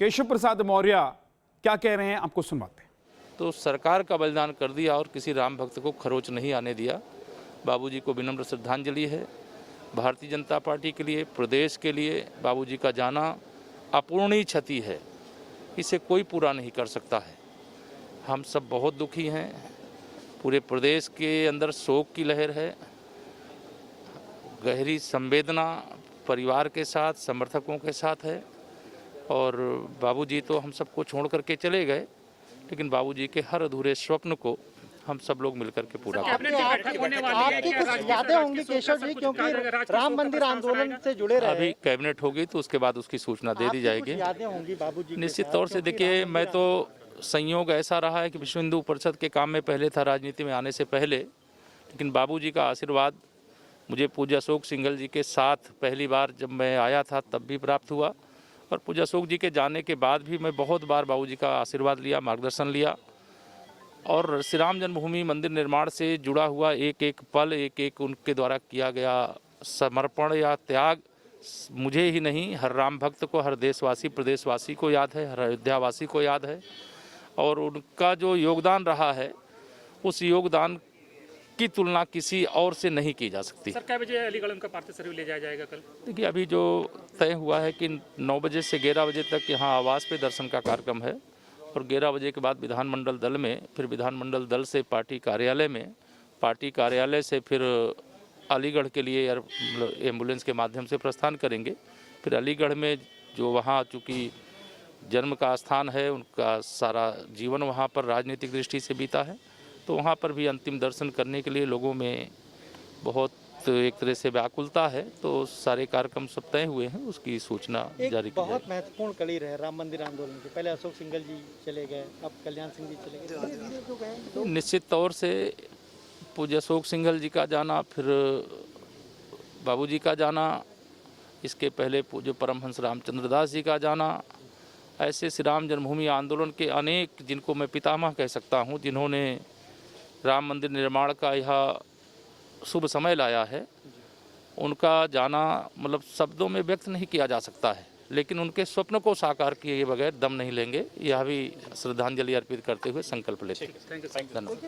केशव प्रसाद मौर्य क्या कह रहे हैं, आपको सुनवाते हैं। तो सरकार का बलिदान कर दिया और किसी राम भक्त को खरोच नहीं आने दिया। बाबूजी को विनम्र श्रद्धांजलि है। भारतीय जनता पार्टी के लिए, प्रदेश के लिए बाबूजी का जाना अपूर्णीय क्षति है, इसे कोई पूरा नहीं कर सकता है। हम सब बहुत दुखी हैं, पूरे प्रदेश के अंदर शोक की लहर है, गहरी संवेदना परिवार के साथ, समर्थकों के साथ है। और बाबूजी तो हम सबको छोड़ करके चले गए, लेकिन बाबूजी के हर अधूरे स्वप्न को हम सब लोग मिलकर के पूरा करेंगे। आपकी कुछ यादें होंगी केशव जी, क्योंकि राम मंदिर आंदोलन से जुड़े रहे। अभी कैबिनेट होगी तो उसके बाद उसकी सूचना दे दी जाएगी। यादें होंगी बाबूजी निश्चित तौर से। देखिए, मैं तो संयोग ऐसा रहा है कि विश्व हिंदू परिषद के काम में पहले था राजनीति में आने से पहले, लेकिन बाबूजी का आशीर्वाद मुझे पूज्य अशोक सिंघल जी के साथ पहली बार जब मैं आया था तब भी प्राप्त हुआ, और पूज्य अशोक जी के जाने के बाद भी मैं बहुत बार बाबूजी का आशीर्वाद लिया, मार्गदर्शन लिया। और श्री राम जन्मभूमि मंदिर निर्माण से जुड़ा हुआ एक एक पल, एक एक उनके द्वारा किया गया समर्पण या त्याग मुझे ही नहीं, हर राम भक्त को, हर देशवासी प्रदेशवासी को याद है, हर अयोध्यावासी को याद है। और उनका जो योगदान रहा है, उस योगदान की तुलना किसी और से नहीं की जा सकती। सर, क्या बजे अलीगढ़ उनका पार्थिव शरीर ले जाया जाएगा कल? देखिए, अभी जो तय हुआ है कि 9 बजे से 11 बजे तक यहाँ आवास पे दर्शन का कार्यक्रम है, और 11 बजे के बाद विधानमंडल दल में, फिर विधानमंडल दल से पार्टी कार्यालय में, पार्टी कार्यालय से फिर अलीगढ़ के लिए एम्बुलेंस के माध्यम से प्रस्थान करेंगे। फिर अलीगढ़ में जो वहाँ चूँकि जन्म का स्थान है, उनका सारा जीवन वहाँ पर राजनीतिक दृष्टि से बीता है, तो वहाँ पर भी अंतिम दर्शन करने के लिए लोगों में बहुत एक तरह से व्याकुलता है। तो सारे कार्यक्रम सब तय हुए हैं, उसकी सूचना जारी की बहुत महत्वपूर्ण कड़ी रहे राम मंदिर आंदोलन के। पहले अशोक सिंघल जी चले गए, अब कल्याण सिंह जी चले गए। निश्चित तौर से पूज्य अशोक सिंघल जी का जाना, फिर बाबूजी का जाना, इसके पहले पूज्य परमहंस रामचंद्र दास जी का जाना, ऐसे श्री राम जन्मभूमि आंदोलन के अनेक, जिनको मैं पितामह कह सकता हूँ, जिन्होंने राम मंदिर निर्माण का यह शुभ समय लाया है, उनका जाना मतलब शब्दों में व्यक्त नहीं किया जा सकता है। लेकिन उनके स्वप्न को साकार किए बगैर दम नहीं लेंगे, यह भी श्रद्धांजलि अर्पित करते हुए संकल्प लेते हैं। धन्यवाद।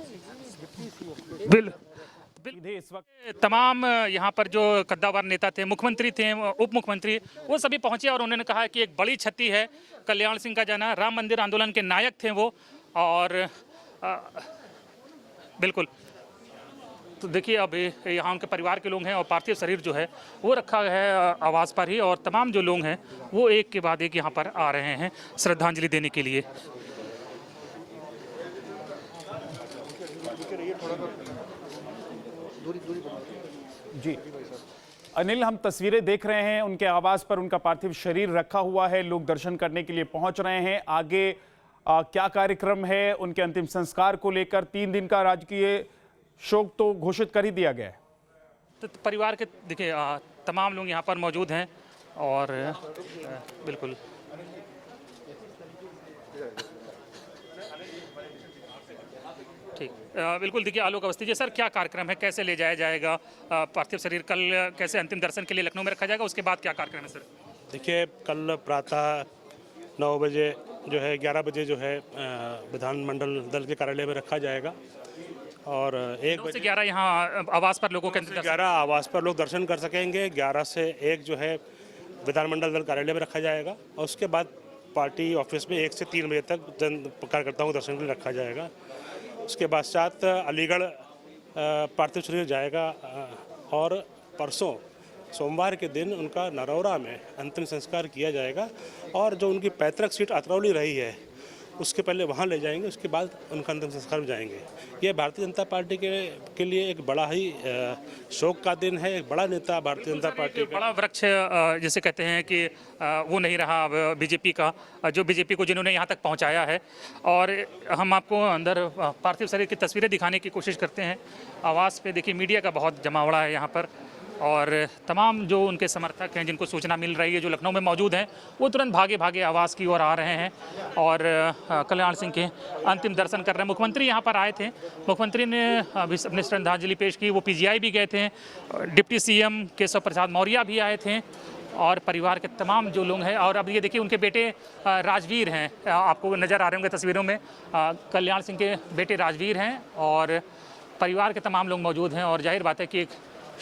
तमाम यहाँ पर जो कद्दावर नेता थे, मुख्यमंत्री थे, उप मुख्यमंत्री, वो सभी पहुंचे और उन्होंने कहा कि एक बड़ी क्षति है कल्याण सिंह का जाना। राम मंदिर आंदोलन के नायक थे वो, और बिल्कुल। तो देखिए, अब यहाँ उनके परिवार के लोग हैं और पार्थिव शरीर जो है वो रखा है आवास पर ही, और तमाम जो लोग हैं वो एक के बाद एक यहाँ पर आ रहे हैं श्रद्धांजलि देने के लिए। जी अनिल, हम तस्वीरें देख रहे हैं, उनके आवास पर उनका पार्थिव शरीर रखा हुआ है, लोग दर्शन करने के लिए पहुंच रहे हैं। आगे क्या कार्यक्रम है उनके अंतिम संस्कार को लेकर? 3 दिन का राजकीय शोक तो घोषित कर ही दिया गया है। तो परिवार के देखिए तमाम लोग यहाँ पर मौजूद हैं, और बिल्कुल ठीक, बिल्कुल। देखिए, आलोक अवस्थी जी, सर क्या कार्यक्रम है, कैसे ले जाया जाएगा पार्थिव शरीर? कल कैसे अंतिम दर्शन के लिए लखनऊ में रखा जाएगा, उसके बाद क्या कार्यक्रम है सर? देखिए, कल प्रातः 9 बजे जो है, 11 बजे जो है विधानमंडल दल के कार्यालय में रखा जाएगा, और 1 बजे 11 यहाँ आवास पर लोगों के 11 आवास पर लोग दर्शन कर सकेंगे। 11 से 1 जो है विधानमंडल दल कार्यालय में रखा जाएगा, और उसके बाद पार्टी ऑफिस में 1 से 3 बजे तक जन कार्यकर्ताओं को दर्शन के लिए रखा जाएगा। उसके पश्चात अलीगढ़ पार्थिव शरीर जाएगा, और परसों सोमवार के दिन उनका नरौरा में अंतिम संस्कार किया जाएगा, और जो उनकी पैतृक सीट अतरौली रही है उसके पहले वहाँ ले जाएंगे, उसके बाद उनका अंतिम संस्कार में जाएंगे। ये भारतीय जनता पार्टी के लिए एक बड़ा ही शोक का दिन है। एक बड़ा नेता भारतीय जनता पार्टी का, बड़ा वृक्ष जिसे कहते हैं कि वो नहीं रहा बीजेपी का, जो बीजेपी को जिन्होंने यहाँ तक पहुँचाया है। और हम आपको अंदर पार्थिव शरीर की तस्वीरें दिखाने की कोशिश करते हैं। आवास पे देखिए, मीडिया का बहुत जमावड़ा है यहाँ पर, और तमाम जो उनके समर्थक हैं, जिनको सूचना मिल रही है, जो लखनऊ में मौजूद हैं, वो तुरंत भागे भागे आवास की ओर आ रहे हैं और कल्याण सिंह के अंतिम दर्शन कर रहे हैं। मुख्यमंत्री यहाँ पर आए थे, मुख्यमंत्री ने अभी अपनी श्रद्धांजलि पेश की। वो पीजीआई भी गए थे, डिप्टी सीएम केशव प्रसाद मौर्य भी आए थे, और परिवार के तमाम जो लोग हैं। और अब ये देखिए उनके बेटे राजवीर हैं, आपको नज़र आ रहे होंगे तस्वीरों में, कल्याण सिंह के बेटे राजवीर हैं और परिवार के तमाम लोग मौजूद हैं। और जाहिर बात है कि एक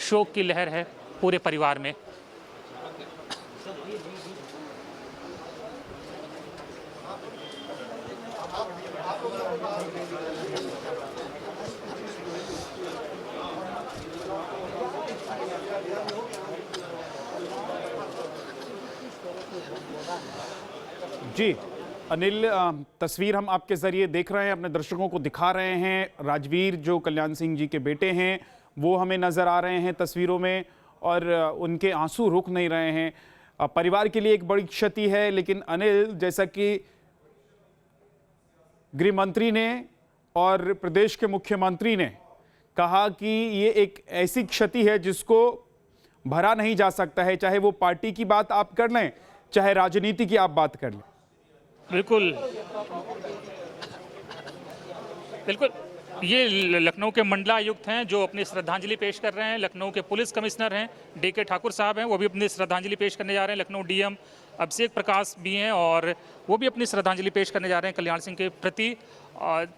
शोक की लहर है पूरे परिवार में। जी अनिल, तस्वीर हम आपके जरिए देख रहे हैं, अपने दर्शकों को दिखा रहे हैं। राजवीर जो कल्याण सिंह जी के बेटे हैं वो हमें नजर आ रहे हैं तस्वीरों में और उनके आंसू रुक नहीं रहे हैं। परिवार के लिए एक बड़ी क्षति है, लेकिन अनिल, जैसा कि गृह मंत्री ने और प्रदेश के मुख्यमंत्री ने कहा कि ये एक ऐसी क्षति है जिसको भरा नहीं जा सकता है, चाहे वो पार्टी की बात आप कर लें, चाहे राजनीति की आप बात कर लें। बिल्कुल बिल्कुल, ये लखनऊ के मंडलायुक्त हैं जो अपनी श्रद्धांजलि पेश कर रहे हैं। लखनऊ के पुलिस कमिश्नर हैं DK ठाकुर साहब हैं, वो भी अपनी श्रद्धांजलि पेश करने जा रहे हैं। लखनऊ DM अभिषेक प्रकाश भी हैं और वो भी अपनी श्रद्धांजलि पेश करने जा रहे हैं कल्याण सिंह के प्रति।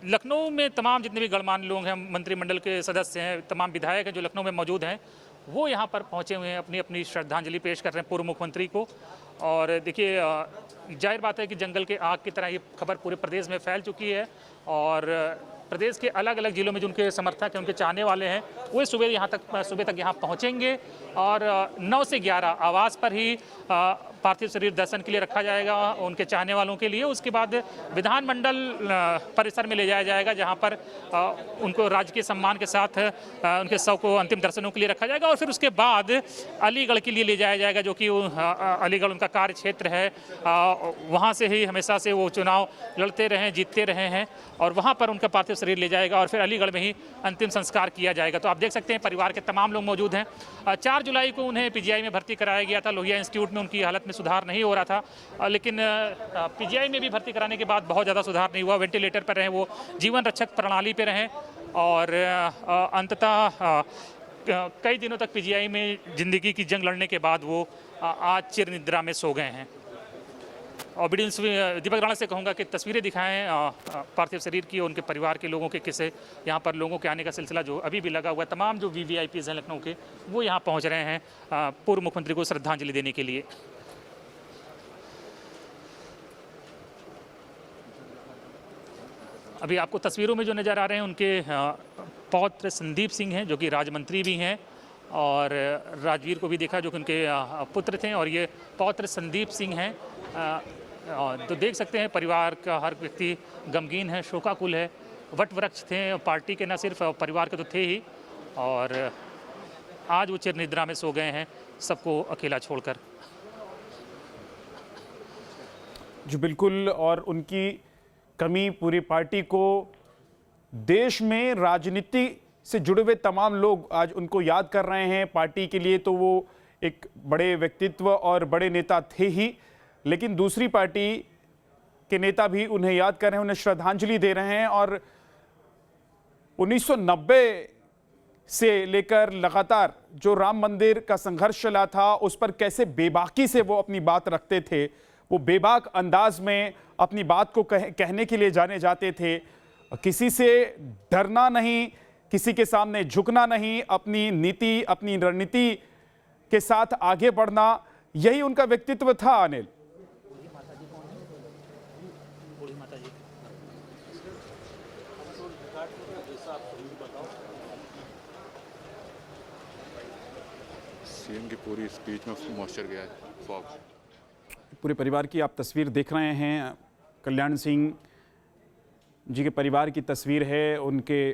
लखनऊ में तमाम जितने भी गणमान्य लोग हैं, मंत्रिमंडल के सदस्य हैं, तमाम विधायक हैं जो लखनऊ में मौजूद हैं, वो यहाँ पर पहुँचे हुए हैं, अपनी अपनी श्रद्धांजलि पेश कर रहे हैं पूर्व मुख्यमंत्री को। और देखिए जाहिर बात है कि जंगल के आग की तरह ये खबर पूरे प्रदेश में फैल चुकी है और प्रदेश के अलग अलग जिलों में जो उनके समर्थक हैं, उनके चाहने वाले हैं, वो सुबह तक यहाँ पहुँचेंगे और 9 से 11 आवास पर ही पार्थिव शरीर दर्शन के लिए रखा जाएगा उनके चाहने वालों के लिए। उसके बाद विधानमंडल परिसर में ले जाया जाएगा जहाँ पर उनको राजकीय सम्मान के साथ उनके शव को अंतिम दर्शनों के लिए रखा जाएगा और फिर उसके बाद अलीगढ़ के लिए ले जाया जाएगा, जो कि अलीगढ़ उनका कार्य क्षेत्र है। वहाँ से ही हमेशा से वो चुनाव लड़ते रहे, जीतते रहे हैं और वहाँ पर उनका पार्थिव शरीर ले जाएगा और फिर अलीगढ़ में ही अंतिम संस्कार किया जाएगा। तो आप देख सकते हैं परिवार के तमाम लोग मौजूद हैं। 4 जुलाई को उन्हें PGI में भर्ती कराया गया था। लोहिया इंस्टीट्यूट में उनकी हालत में सुधार नहीं हो रहा था, लेकिन PGI में भी भर्ती कराने के बाद बहुत ज़्यादा सुधार नहीं हुआ। वेंटिलेटर पर रहे, वो जीवन रक्षक प्रणाली पर रहें और अंततः कई दिनों तक PGI में ज़िंदगी की जंग लड़ने के बाद वो आज चिर निद्रा में सो गए हैं। और ऑडियंस दीपक राणा से कहूँगा कि तस्वीरें दिखाएं पार्थिव शरीर की, उनके परिवार के लोगों के किस्से। यहाँ पर लोगों के आने का सिलसिला जो अभी भी लगा हुआ है, तमाम जो VVIPs हैं लखनऊ के, वो यहाँ पहुँच रहे हैं पूर्व मुख्यमंत्री को श्रद्धांजलि देने के लिए। अभी आपको तस्वीरों में जो नज़र आ रहे हैं उनके पौत्र संदीप सिंह हैं जो कि राज्य मंत्री भी हैं और राजवीर को भी देखा जो कि उनके पुत्र थे और ये पौत्र संदीप सिंह हैं। तो देख सकते हैं परिवार का हर व्यक्ति गमगीन है, शोकाकुल है। वट वृक्ष थे पार्टी के, न सिर्फ परिवार के तो थे ही, और आज वो चिर निद्रा में सो गए हैं सबको अकेला छोड़कर। जी बिल्कुल, और उनकी कमी पूरी पार्टी को, देश में राजनीति से जुड़े हुए तमाम लोग आज उनको याद कर रहे हैं। पार्टी के लिए तो वो एक बड़े व्यक्तित्व और बड़े नेता थे ही, लेकिन दूसरी पार्टी के नेता भी उन्हें याद कर रहे हैं, उन्हें श्रद्धांजलि दे रहे हैं। और 1990 से लेकर लगातार जो राम मंदिर का संघर्ष चला था, उस पर कैसे बेबाकी से वो अपनी बात रखते थे, वो बेबाक अंदाज में अपनी बात को कहने के लिए जाने जाते थे। किसी से डरना नहीं, किसी के सामने झुकना नहीं, अपनी नीति, अपनी रणनीति के साथ आगे बढ़ना, यही उनका व्यक्तित्व था। अनिल, सीएम की पूरी स्पीच में मॉइस्चर गया है, फॉग। पूरे परिवार की आप तस्वीर देख रहे हैं। कल्याण सिंह जी के परिवार की तस्वीर है, उनके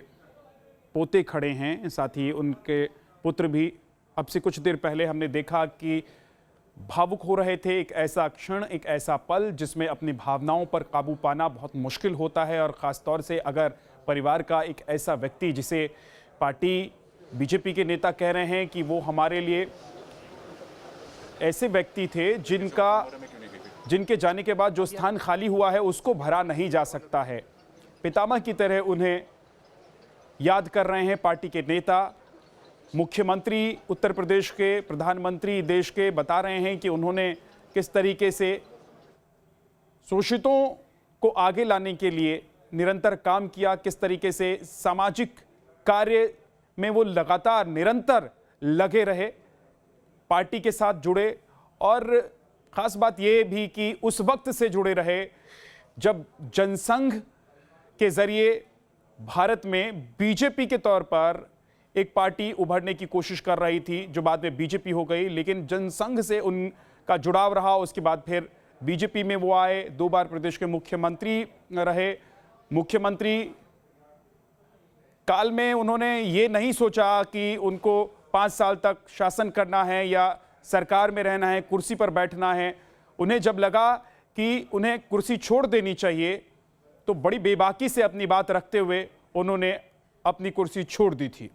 पोते खड़े हैं, साथ ही उनके पुत्र भी। अब से कुछ देर पहले हमने देखा कि भावुक हो रहे थे। एक ऐसा क्षण, एक ऐसा पल जिसमें अपनी भावनाओं पर काबू पाना बहुत मुश्किल होता है, और ख़ास तौर से अगर परिवार का एक ऐसा व्यक्ति जिसे पार्टी बीजेपी के नेता कह रहे हैं कि वो हमारे लिए ऐसे व्यक्ति थे जिनके जाने के बाद जो स्थान खाली हुआ है उसको भरा नहीं जा सकता है। पितामह की तरह उन्हें याद कर रहे हैं पार्टी के नेता, मुख्यमंत्री उत्तर प्रदेश के, प्रधानमंत्री देश के बता रहे हैं कि उन्होंने किस तरीके से शोषितों को आगे लाने के लिए निरंतर काम किया, किस तरीके से सामाजिक कार्य में वो लगातार निरंतर लगे रहे, पार्टी के साथ जुड़े, और खास बात यह भी कि उस वक्त से जुड़े रहे जब जनसंघ के जरिए भारत में बीजेपी के तौर पर एक पार्टी उभरने की कोशिश कर रही थी, जो बाद में बीजेपी हो गई, लेकिन जनसंघ से उनका जुड़ाव रहा। उसके बाद फिर बीजेपी में वो आए, 2 बार प्रदेश के मुख्यमंत्री रहे। मुख्यमंत्री काल में उन्होंने ये नहीं सोचा कि उनको 5 साल तक शासन करना है या सरकार में रहना है, कुर्सी पर बैठना है। उन्हें जब लगा कि उन्हें कुर्सी छोड़ देनी चाहिए, तो बड़ी बेबाकी से अपनी बात रखते हुए उन्होंने अपनी कुर्सी छोड़ दी थी।